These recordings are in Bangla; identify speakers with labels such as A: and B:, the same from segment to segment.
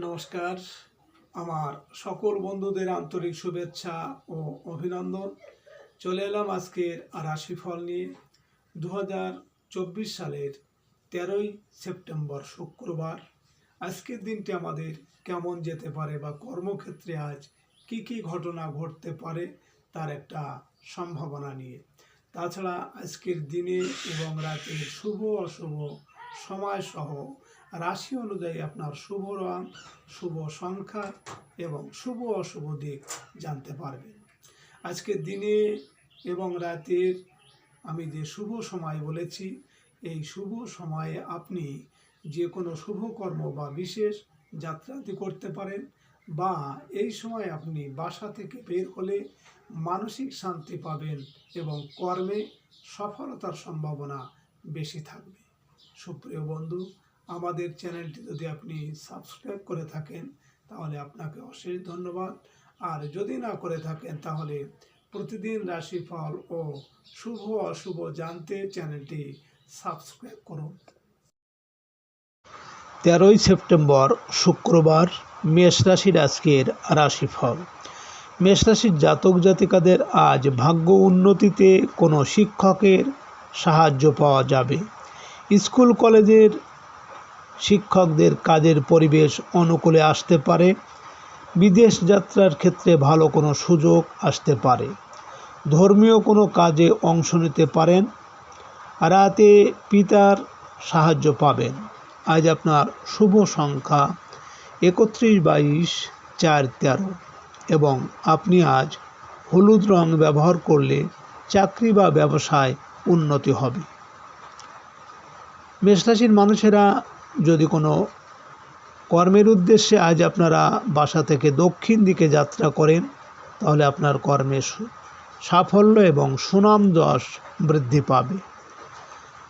A: নমস্কার। আমার সকল বন্ধুদের আন্তরিক শুভেচ্ছা ও অভিনন্দন। চলে এলাম আজকের রাশিফল নিয়ে। 2024 সালের 13ই সেপ্টেম্বর শুক্রবার। আজকের দিনটি আমাদের কেমন যেতে পারে বা কর্মক্ষেত্রে আজ কি কি ঘটনা ঘটতে পারে তার একটা সম্ভাবনা নিয়ে। তাছাড়া আজকের দিনে এবং রাতের শুভ অশুভ সময় সহ রাশি অনুযায়ী আপনার শুভ রং, শুভ সংখ্যা এবং শুভ অশুভ দিক জানতে পারবেন। আজকের দিনে এবং রাতের আমি যে শুভ সময় বলেছি, এই শুভ সময়ে আপনি যে কোনো শুভ কর্ম বা বিশেষ যাত্রাদি করতে পারেন, বা এই সময় আপনি বাসা থেকে বের হলে মানসিক শান্তি পাবেন এবং কর্মে সফলতার সম্ভাবনা বেশি থাকবে। সুপ্রিয় বন্ধু, আমাদের চ্যানেলটি যদি আপনি সাবস্ক্রাইব করে থাকেন তাহলে আপনাকে অশেষ ধন্যবাদ। আর যদি না করে থাকেন তাহলে প্রতিদিন রাশিফল ও শুভ অশুভ জানতে চ্যানেলটি সাবস্ক্রাইব করুন।
B: 13ই সেপ্টেম্বর শুক্রবার, মেষ রাশির আজকের রাশিফল। মেষ রাশির জাতক জাতিকাদের আজ ভাগ্য উন্নতিতে কোনো শিক্ষকের সাহায্য পাওয়া যাবে। স্কুল কলেজের শিক্ষকদের কাজের পরিবেশ অনুকূলে আসতে পারে। বিদেশ যাত্রার ক্ষেত্রে ভালো কোনো সুযোগ আসতে পারে। ধর্মীয় কোনো কাজে অংশ নিতে পারেন। রাতে পিতার সাহায্য পাবেন। আজ আপনার শুভ সংখ্যা 31, 22, 4, 13 এবং আপনি আজ হলুদ রং ব্যবহার করলে চাকরি বা ব্যবসায় উন্নতি হবে। মেষরাশির মানুষেরা যদি কোনো কর্মের উদ্দেশ্যে আজ আপনারা বাসা থেকে দক্ষিণ দিকে যাত্রা করেন তাহলে আপনার কর্মে সাফল্য এবং সুনাম যশ বৃদ্ধি পাবে।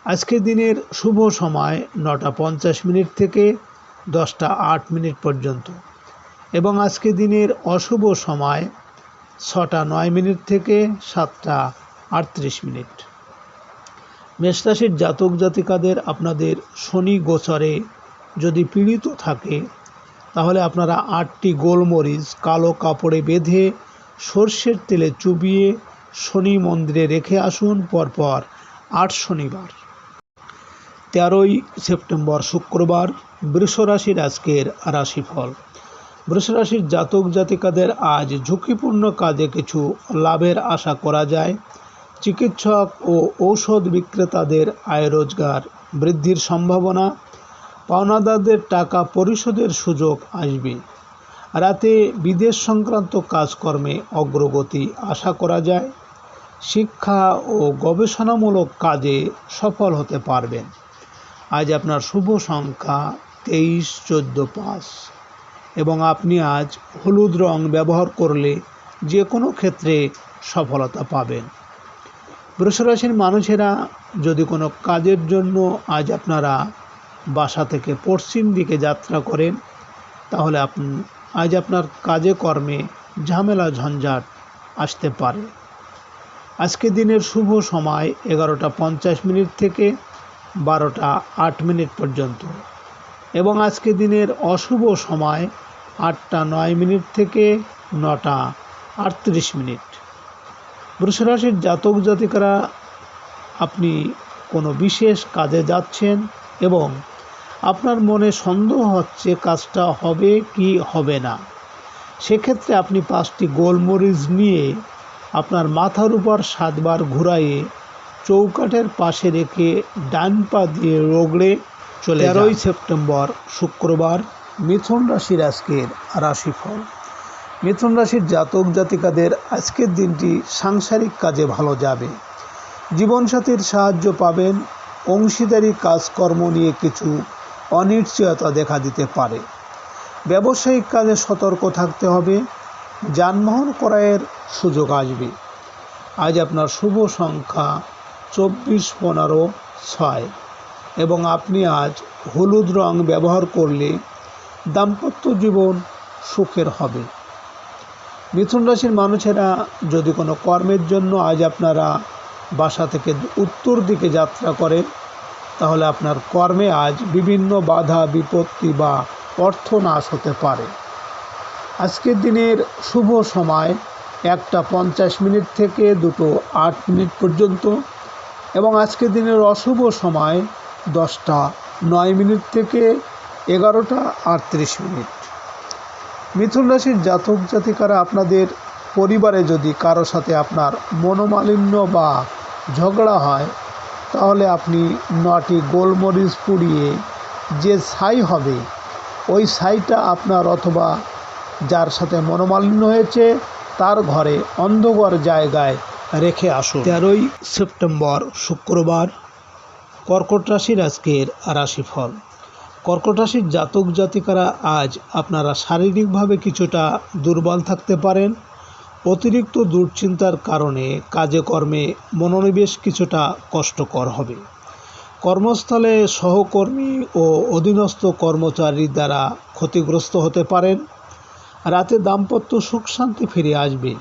B: আজকের দিনের শুভ সময় 9টা 50 থেকে 10টা 8 পর্যন্ত এবং আজকের দিনের অশুভ সময় 6টা 9 থেকে 7টা 38। মেষরাশির জাতক জাতিকাদের আপনাদের শনি গোচরে যদি পীড়িত থাকে তাহলে আপনারা 8টি গোলমরিচ কালো কাপড়ে বেঁধে সর্ষের তেলে চুবিয়ে শনি মন্দিরে রেখে আসুন পরপর 8 শনিবার। 13ই সেপ্টেম্বর শুক্রবার, বৃষ রাশির আজকের রাশিফল। বৃষ রাশির জাতক জাতিকাদের আজ ঝুঁকিপূর্ণ কাজে কিছু লাভের আশা করা যায়। চিকিৎসক ও ঔষধ বিক্রেতাদের আয় রোজগার বৃদ্ধির সম্ভাবনা। পাওনাদারদের টাকা পরিশোধের সুযোগ আসবে। রাতে বিদেশ সংক্রান্ত কাজকর্মে অগ্রগতি আশা করা যায়। শিক্ষা ও গবেষণামূলক কাজে সফল হতে পারবেন। আজ আপনার শুভ সংখ্যা 23, 14, 5 এবং আপনি আজ হলুদ রং ব্যবহার করলে যে কোনো ক্ষেত্রে সফলতা পাবেন। বৃষ রাশির মানুষেরা যদি কোনো কাজের জন্য আজ আপনারা বাসা থেকে পশ্চিম দিকে যাত্রা করেন তাহলে আজ আপনার কাজে কর্মে ঝামেলা ঝঞ্ঝাট আসতে পারে। আজকের দিনের শুভ সময় 11টা 50 থেকে 12টা 8 পর্যন্ত এবং আজকের দিনের অশুভ সময় 8টা 9 থেকে 9টা 38। বৃষ রাশির জাতক জাতিকারা আপনি কোনো বিশেষ কাজে যাচ্ছেন এবং আপনার মনে সন্দেহ হচ্ছে কাজটা হবে কি হবে না। সেক্ষেত্রে আপনি 5টি গোলমরিচ নিয়ে আপনার মাথার উপর 7 বার ঘুরাইয়ে চৌকাঠের পাশে রেখে ডান পা দিয়ে রগড়ে চলে যান। 13ই সেপ্টেম্বর শুক্রবার, মিথুন রাশির আজকের রাশিফল। মিথুন রাশির জাতক জাতিকাদের আজকের দিনটি সাংসারিক কাজে ভালো যাবে। জীবনসাথীর সাহায্য পাবেন। অংশীদারি কাজকর্ম নিয়ে কিছু অনিশ্চয়তা দেখা দিতে পারে। ব্যবসায়িক কাজে সতর্ক থাকতে হবে। যানবাহন ক্রয়ের সুযোগ আসবে। আজ আপনার শুভ সংখ্যা 24, 15, 6 এবং আপনি আজ হলুদ রং ব্যবহার করলে দাম্পত্য জীবন সুখের হবে। মিথুন রাশির মানুষেরা যদি কোনো কর্মের জন্য আজ আপনারা বাসা থেকে উত্তর দিকে যাত্রা করেন তাহলে আপনার কর্মে আজ বিভিন্ন বাধা বিপত্তি বা অর্থনাশ হতে পারে। আজকের দিনের শুভ সময় 1টা 50 থেকে 2টো 8 পর্যন্ত এবং আজকের দিনের অশুভ সময় 10টা 9 থেকে 11টা 38। মিথুন রাশির জাতক জাতিকারা, আপনাদের পরিবারে যদি কারো সাথে আপনার মনোমালিন্য বা ঝগড়া হয়, তাহলে আপনি 9টি গোলমরিচ পুড়িয়ে যে ছাই হবে ওই ছাইটা আপনার অথবা যার সাথে মনোমালিন্য হয়েছে তার ঘরে অন্ধকার জায়গায় রেখে আসুন। 13ই সেপ্টেম্বর শুক্রবার, কর্কট রাশির আজকের রাশিফল। কর্কট রাশির জাতক জাতিকারা, আজ আপনারা শারীরিকভাবে কিছুটা দুর্বল থাকতে পারেন। অতিরিক্ত দুশ্চিন্তার কারণে কাজে কর্মে মনোনিবেশ কিছুটা কষ্টকর হবে। কর্মস্থলে সহকর্মী ও অধীনস্থ কর্মচারীর দ্বারা ক্ষতিগ্রস্ত হতে পারেন। রাতে দাম্পত্য সুখ শান্তি ফিরে আসবে।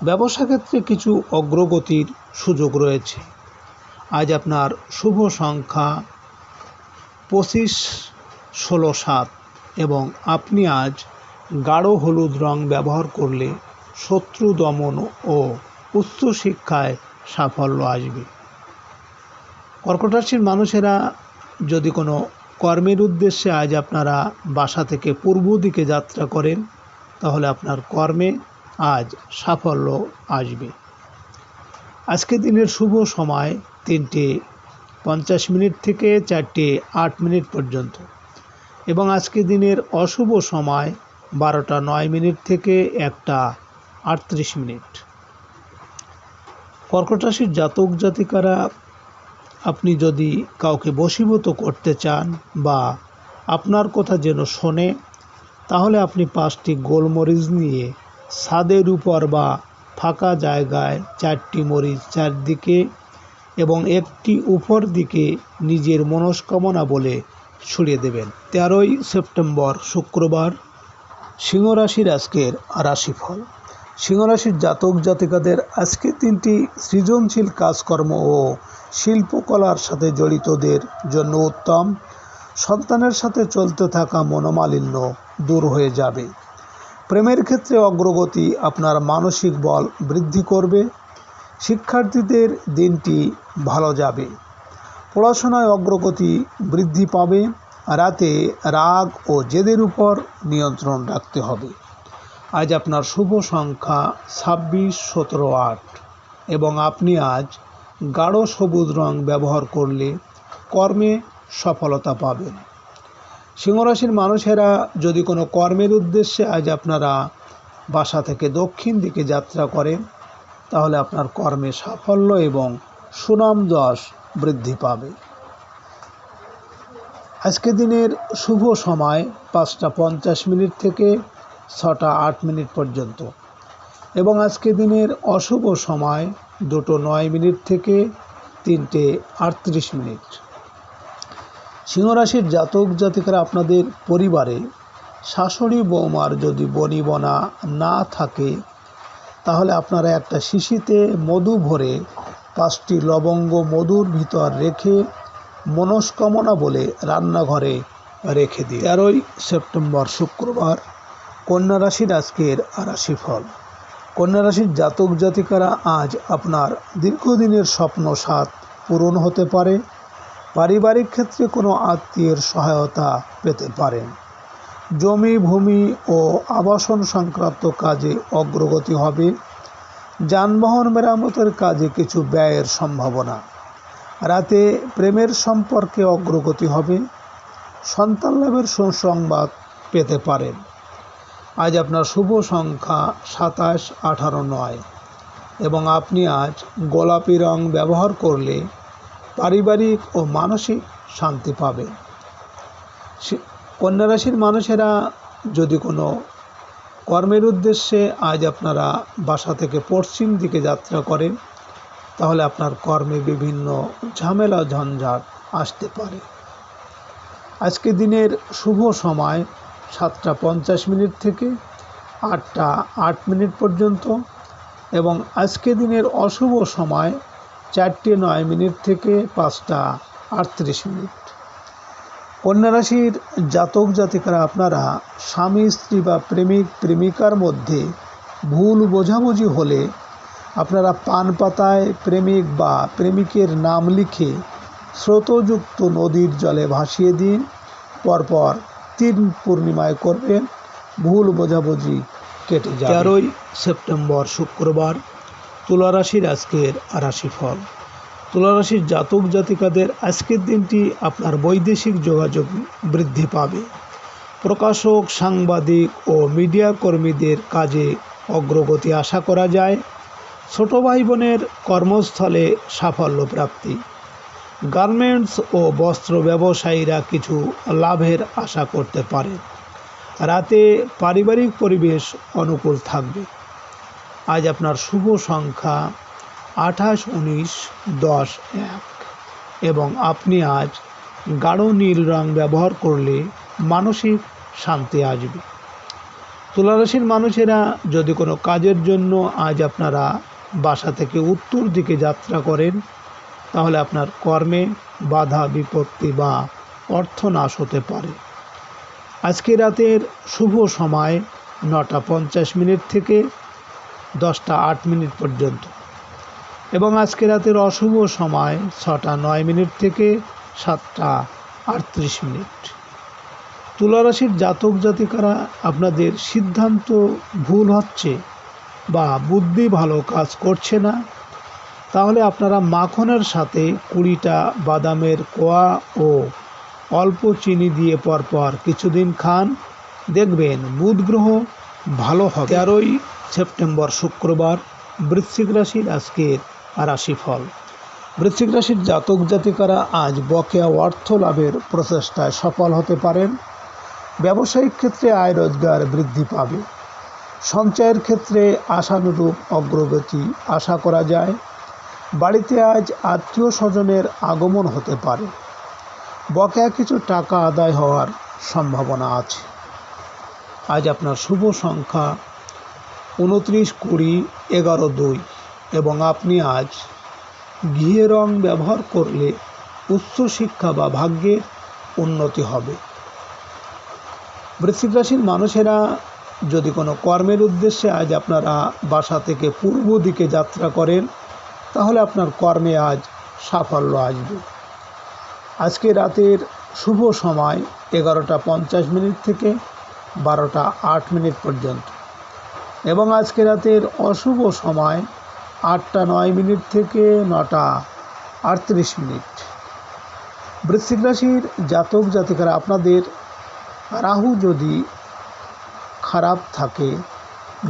B: ব্যবসা ক্ষেত্রে কিছু অগ্রগতির সুযোগ রয়েছে। আজ আপনার শুভ সংখ্যা 25, 16, 7 এবং আপনি আজ গাঢ় হলুদ রং ব্যবহার করলে শত্রু দমন ও উচ্চশিক্ষায় সাফল্য আসবে। কর্কট রাশির মানুষেরা যদি কোনো কর্মের উদ্দেশ্যে আজ আপনারা বাসা থেকে পূর্ব দিকে যাত্রা করেন, তাহলে আপনার কর্মে আজ সাফল্য আসবে। আজকের দিনের শুভ সময় 3টে 50 থেকে 4টে 8 পর্যন্ত এবং আজকের দিনের অশুভ সময় 12টা 9 থেকে 1টা 38। কর্কট রাশির জাতক জাতিকারা, আপনি যদি কাউকে বশীভূত করতে চান বা আপনার কথা যেন শোনে, তাহলে আপনি 5টি গোলমরিচ নিয়ে ছাদের উপর বা ফাঁকা জায়গায় 4টি মরিচ চারদিকে এবং 1টি উপর দিকে নিজের মনস্কামনা বলে ছড়িয়ে দেবেন। 13ই সেপ্টেম্বর শুক্রবার, সিংহ রাশির আজকের রাশিফল। সিংহ রাশির জাতক জাতিকাদের আজকের দিনটি সৃজনশীল কাজকর্ম ও শিল্পকলার সাথে জড়িতদের জন্য উত্তম। সন্তানের সাথে চলতে থাকা মনোমালিন্য দূর হয়ে যাবে। প্রেমের ক্ষেত্রে অগ্রগতি আপনার মানসিক বল বৃদ্ধি করবে। শিক্ষার্থীদের দিনটি ভালো যাবে। পড়াশোনায় অগ্রগতি বৃদ্ধি পাবে। রাতে রাগ ও জেদের উপর নিয়ন্ত্রণ রাখতে হবে। আজ আপনার শুভ সংখ্যা 26, 17, 8 এবং আপনি আজ গাঢ় সবুজ রং ব্যবহার করলে কর্মে সফলতা পাবেন। সিংহরাশির মানুষেরা যদি কোনো কর্মের উদ্দেশ্যে আজ আপনারা বাসা থেকে দক্ষিণ দিকে যাত্রা করেন, তাহলে আপনার কর্মে সাফল্য এবং সুনাম যশ বৃদ্ধি পাবে। আজকে দিনের শুভ সময় 5টা 50 থেকে 6টা 8 পর্যন্ত এবং আজকে দিনের অশুভ সময় 2টো 9 থেকে 3টে 38। সিংহরাশির জাতক জাতিকারা, আপনাদের পরিবারে শাশুড়ি বৌমার যদি বনিবনা না থাকে, তাহলে আপনারা একটা শিশিতে মধু ভরে 5টি লবঙ্গ মধুর ভিতর রেখে মনস্কামনা বলে রান্নাঘরে রেখে দিন। 13ই সেপ্টেম্বর শুক্রবার, কন্যা রাশির আজকের রাশিফল। কন্যা রাশির জাতক জাতিকারা, আজ আপনার দীর্ঘদিনের স্বপ্ন সাধ পূরণ হতে পারে। পারিবারিক ক্ষেত্রে কোনো আত্মীয়ের সহায়তা পেতে পারেন। জমি ভূমি ও আবাসন সংক্রান্ত কাজে অগ্রগতি হবে। যানবাহন মেরামতের কাজে কিছু ব্যয়ের সম্ভাবনা। রাতে প্রেমের সম্পর্কে অগ্রগতি হবে। সন্তান লাভের সুসংবাদ পেতে পারেন। আজ আপনার শুভ সংখ্যা 27, 18, 9 এবং আপনি আজ গোলাপি রং ব্যবহার করলে পারিবারিক ও মানসিক শান্তি পাবেন। কন্যা রাশির মানুষেরা যদি কোনো কর্মের উদ্দেশ্যে আজ আপনারা বাসা থেকে পশ্চিম দিকে যাত্রা করেন, তাহলে আপনার কর্মে বিভিন্ন ঝামেলা ঝঞ্ঝাট আসতে পারে। আজকে দিনের শুভ সময় 7টা 50 থেকে 8টা 8 পর্যন্ত এবং আজকে দিনের অশুভ সময় 4টে 9 থেকে 5টা 38। কন্যা রাশির জাতক জাতিকারা আপনারা স্বামী স্ত্রী বা প্রেমিক প্রেমিকার মধ্যে ভুল বোঝাবুঝি হলে আপনারা পান পাতায় প্রেমিক বা প্রেমিকের নাম লিখে স্রোতযুক্ত নদীর জলে ভাসিয়ে দিন। পরপর 3 পূর্ণিমায় করবেন, ভুল বোঝাবুঝি কেটে যাবে। 13 সেপ্টেম্বর শুক্রবার তুলা রাশির আজকের রাশিফল। তুলা রাশির জাতক জাতিকাদের আজকের দিনটি আপনার বৈদেশিক যোগাযোগ বৃদ্ধি পাবে। প্রকাশক, সাংবাদিক ও মিডিয়া কর্মীদের কাজে অগ্রগতি আশা করা যায়। ছোট ভাই বোনের কর্মস্থলে সাফল্য প্রাপ্তি। গার্মেন্টস ও বস্ত্র ব্যবসায়ীরা কিছু লাভের আশা করতে পারে। রাতে পারিবারিক পরিবেশ অনুকূল থাকবে। আজ আপনার শুভ সংখ্যা 28, 19, 10, 1 এবং আপনি আজ গাঢ় নীল রং ব্যবহার করলে মানসিক শান্তি আসবে। তুলা রাশির মানুষেরা যদি কোনো কাজের জন্য আজ আপনারা বাসা থেকে উত্তর দিকে যাত্রা করেন, তাহলে আপনার কর্মে বাধা বিপত্তি বা অর্থনাশ হতে পারে। আজকে রাতের শুভ সময় 9:50 থেকে 10:08 পর্যন্ত এবং আজকে রাতের অশুভ সময় 6:09 থেকে 7:38। তুলা রাশির জাতক জাতিকারা আপনাদের সিদ্ধান্ত ভুল হচ্ছে বা বুদ্ধি ভালো কাজ করছে না, তাহলে আপনারা মাখনের সাথে 20টা বাদামের কোয়া ও অল্প চিনি দিয়ে পরপর কিছুদিন খান, দেখবেন বুধ গ্রহ ভালো হবে। 13 সেপ্টেম্বর শুক্রবার বৃশ্চিক রাশির আজকের রাশিফল। বৃশ্চিক রাশির জাতক জাতিকারা আজ বকেয়া অর্থ লাভের প্রচেষ্টায় সফল হতে পারেন। ব্যবসায়িক ক্ষেত্রে আয় রোজগার বৃদ্ধি পাবে। সঞ্চয়ের ক্ষেত্রে আশানুরূপ অগ্রগতি আশা করা যায়। বাড়িতে আজ আত্মীয় স্বজনের আগমন হতে পারে। বকেয়া কিছু টাকা আদায় হওয়ার সম্ভাবনা আছে। আজ আপনার শুভ সংখ্যা 29, 20, 11, 2 এবং আপনি আজ ঘিয়ে রং ব্যবহার করলে উচ্চশিক্ষা বা ভাগ্যের উন্নতি হবে। বৃশ্চিক রাশির মানুষেরা যদি কোনো কর্মের উদ্দেশ্যে আজ আপনারা বাসা থেকে পূর্ব দিকে যাত্রা করেন, তাহলে আপনার কর্মে আজ সাফল্য আসবে। আজকে রাতের শুভ সময় 11:50 থেকে 12:08 পর্যন্ত এবং আজকে রাতের অশুভ সময় 8:09 থেকে 9:38। বৃশ্চিক রাশির জাতক জাতিকারা আপনাদের রাহু যদি খারাপ থাকে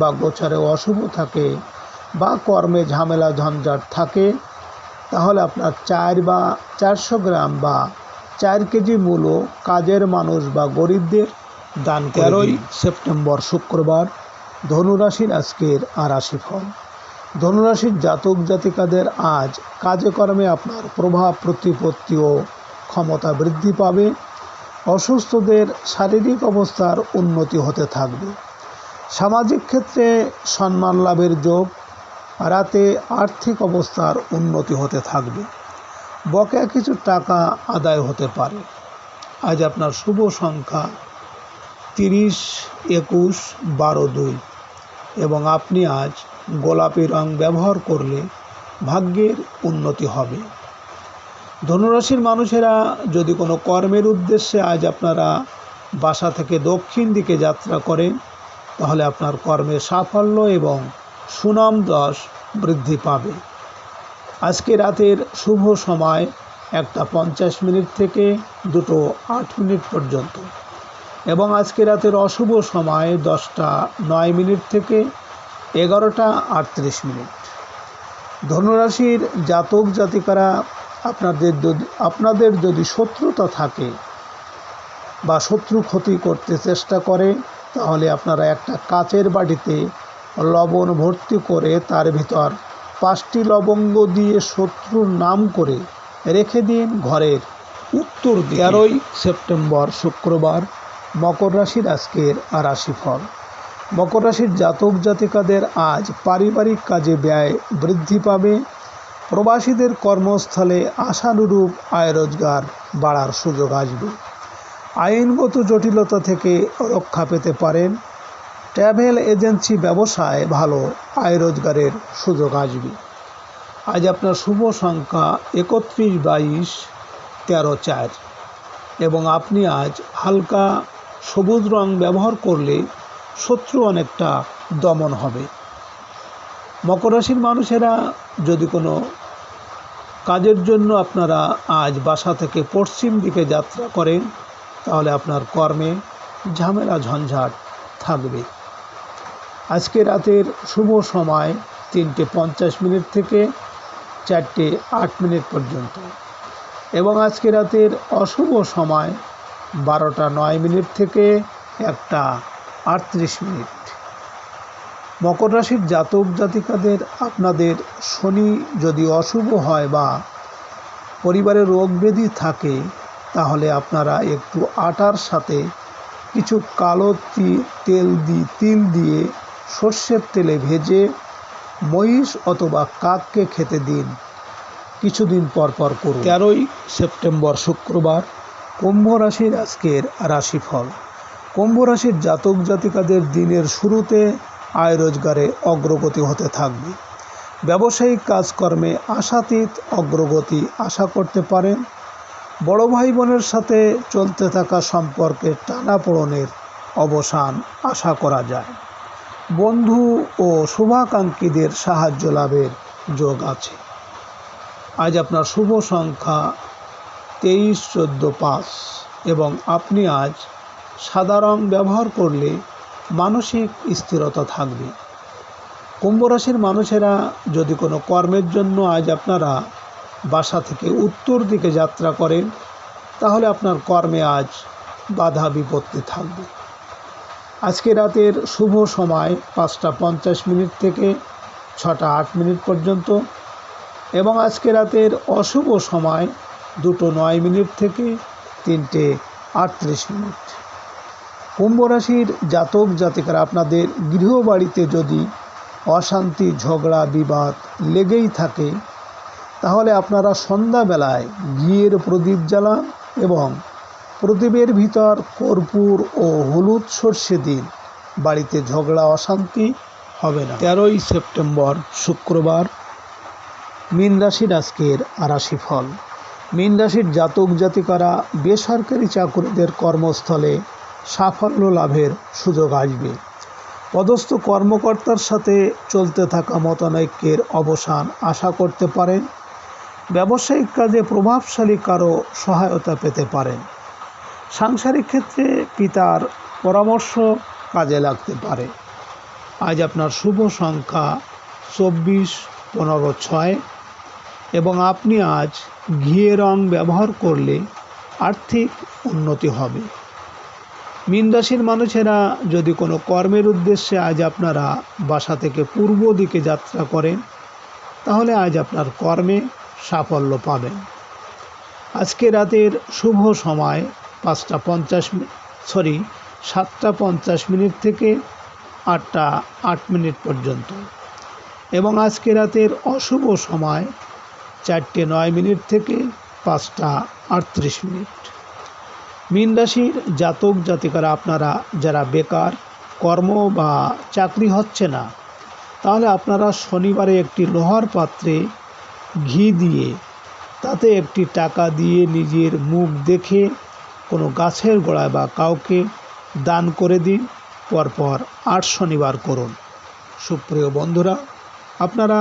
B: বা গোচরে অশুভ থাকে বা কর্মে ঝামেলা ঝঞ্ঝাট থাকে, তাহলে আপনার 400 গ্রাম বা 4 কেজি মূলো কাজের মানুষ বা গরিবদের দান করে দিন। 13 সেপ্টেম্বর শুক্রবার ধনুরাশির আজকের রাশিফল। ধনুরাশির জাতক জাতিকাদের আজ কাজে কর্মে আপনার প্রভাব প্রতিপত্তি ও ক্ষমতা বৃদ্ধি পাবে। অসুস্থদের শারীরিক অবস্থার উন্নতি হতে থাকবে। সামাজিক ক্ষেত্রে সম্মান লাভের যোগ। রাতে আর্থিক অবস্থার উন্নতি হতে থাকবে। বকেয়া কিছু টাকা আদায় হতে পারে। আজ আপনার শুভ সংখ্যা 30, 21, 12, 2 এবং আপনি আজ গোলাপি রং ব্যবহার করলে ভাগ্যের উন্নতি হবে। ধনুরাশির মানুষেরা যদি কোনো কর্মের উদ্দেশ্যে আজ আপনারা বাসা থেকে দক্ষিণ দিকে যাত্রা করেন, তাহলে আপনার কর্মে সাফল্য এবং সুনাম যশ বৃদ্ধি পাবে। আজকে রাতের শুভ সময় 1:50 থেকে 2:08 পর্যন্ত এবং আজকে রাতের অশুভ সময় 10:09 থেকে 11:38। ধনুরাশির জাতক জাতিকারা আপনাদের যদি শত্রুতা থাকে বা শত্রু ক্ষতি করতে চেষ্টা করে, তাহলে আপনারা একটা কাচের বাটিতে লবণ ভর্তি করে তার ভিতর 5টি লবঙ্গ দিয়ে শত্রুর নাম করে রেখে দিন ঘরের উত্তর দিকে। 13 সেপ্টেম্বর শুক্রবার মকর রাশির আজকের রাশিফল। মকর রাশির জাতক জাতিকাদের আজ পারিবারিক কাজে ব্যয় বৃদ্ধি পাবে। প্রবাসীদের কর্মস্থলে আশানুরূপ আয় রোজগার বাড়ার সুযোগ আসবে। আইনগত জটিলতা থেকে রক্ষা পেতে পারেন। ট্রাভেল এজেন্সি ব্যবসায় ভালো আয় রোজগারের সুযোগ আসবে। আজ আপনার শুভ সংখ্যা 31/22-13-4 এবং আপনি আজ হালকা সবুজ রং ব্যবহার করলে শত্রু অনেকটা দমন হবে। মকর রাশির মানুষেরা যদি কোনো কাজের জন্য আপনারা আজ বাসা থেকে পশ্চিম দিকে যাত্রা করেন, তাহলে আপনার কর্মে ঝামেলা ঝঞ্ঝাট থাকবে। আজকে রাতের শুভ সময় 3:50 থেকে 4:08 পর্যন্ত এবং আজকে রাতের অশুভ সময় 12:09 থেকে 1:38। মকর রাশির জাতক জাতিকাদের আপনাদের শনি যদি অশুভ হয় বা পরিবারে রোগ ব্যাধি থাকে, তাহলে আপনারা একটু আটার সাথে কিছু কালো তিল দিয়ে সর্ষের তেলে ভেজে মহিষ অথবা কাককে খেতে দিন। কিছুদিন পর করুন। 13 সেপ্টেম্বর শুক্রবার কুম্ভ রাশির আজকের রাশিফল। কুম্ভ রাশির জাতক জাতিকাদের দিনের শুরুতে আয় রোজগারে অগ্রগতি হতে থাকবে। ব্যবসায়িক কাজকর্মে আশাতীত অগ্রগতি আশা করতে পারেন। বড় ভাই বোনের সাথে চলতে থাকা সম্পর্কের টানাপোড়েনের অবসান আশা করা যায়। বন্ধু ও শুভাকাঙ্ক্ষীদের সাহায্য লাভের যোগ আছে। আজ আপনার শুভ সংখ্যা 23, 14, 5 এবং আপনি আজ সাদা রং ব্যবহার করলে মানসিক স্থিরতা থাকবে। কুম্ভ রাশির মানুষেরা যদি কোনো কর্মের জন্য আজ আপনারা বাসা থেকে উত্তর দিকে যাত্রা করেন, তাহলে আপনার কর্মে আজ বাধা বিপত্তি থাকবে। আজকে রাতের শুভ সময় 5:50 থেকে 6:08 পর্যন্ত এবং আজকে রাতের অশুভ সময় 2:09 থেকে 3:38। কুম্ভ রাশির জাতক জাতিকারা আপনাদের গৃহবাড়িতে যদি অশান্তি ঝগড়া বিবাদ লেগেই থাকে, তাহলে আপনারা সন্ধ্যাবেলায় ঘিয়ের প্রদীপ জ্বালান এবং প্রদীপের ভিতর কর্পূর ও হলুদ সর্ষে দিন। বাড়িতে ঝগড়া অশান্তি হবে না। 13 সেপ্টেম্বর শুক্রবার মীন রাশির আজকের রাশিফল। মীন রাশির জাতক জাতিকারা বেসরকারি চাকরিদের কর্মস্থলে সাফল্য লাভের সুযোগ আসবে। পদস্থ কর্মকর্তার সাথে চলতে থাকা মতানৈক্যের অবসান আশা করতে পারেন। ব্যবসায়িক কাজে প্রভাবশালী কারো সহায়তা পেতে পারেন। সাংসারিক ক্ষেত্রে পিতার পরামর্শ কাজে লাগতে পারে। আজ আপনার শুভ সংখ্যা 24, 15, 6 এবং আপনি আজ ঘিয়ে রং ব্যবহার করলে আর্থিক উন্নতি হবে। মীন রাশির মানুষেরা যদি কোনো কর্মের উদ্দেশ্যে আজ আপনারা বাসা থেকে পূর্ব দিকে যাত্রা করেন, তাহলে আজ আপনার কর্মে সাফল্য পাবেন। আজকে রাতের শুভ সময় 7:50 থেকে 8:08 পর্যন্ত এবং আজকে রাতের অশুভ সময় 4:09 থেকে 5:38। মীন রাশির জাতক জাতিকারা আপনারা যারা বেকার, কর্ম বা চাকরি হচ্ছে না, তাহলে আপনারা শনিবারে একটি লোহার পাত্রে ঘি দিয়ে তাতে একটি টাকা দিয়ে নিজের মুখ দেখে কোনো গাছের গোড়ায় বা কাউকে দান করে দিন। পরপর 8 শনিবার করুন। সুপ্রিয় বন্ধুরা, আপনারা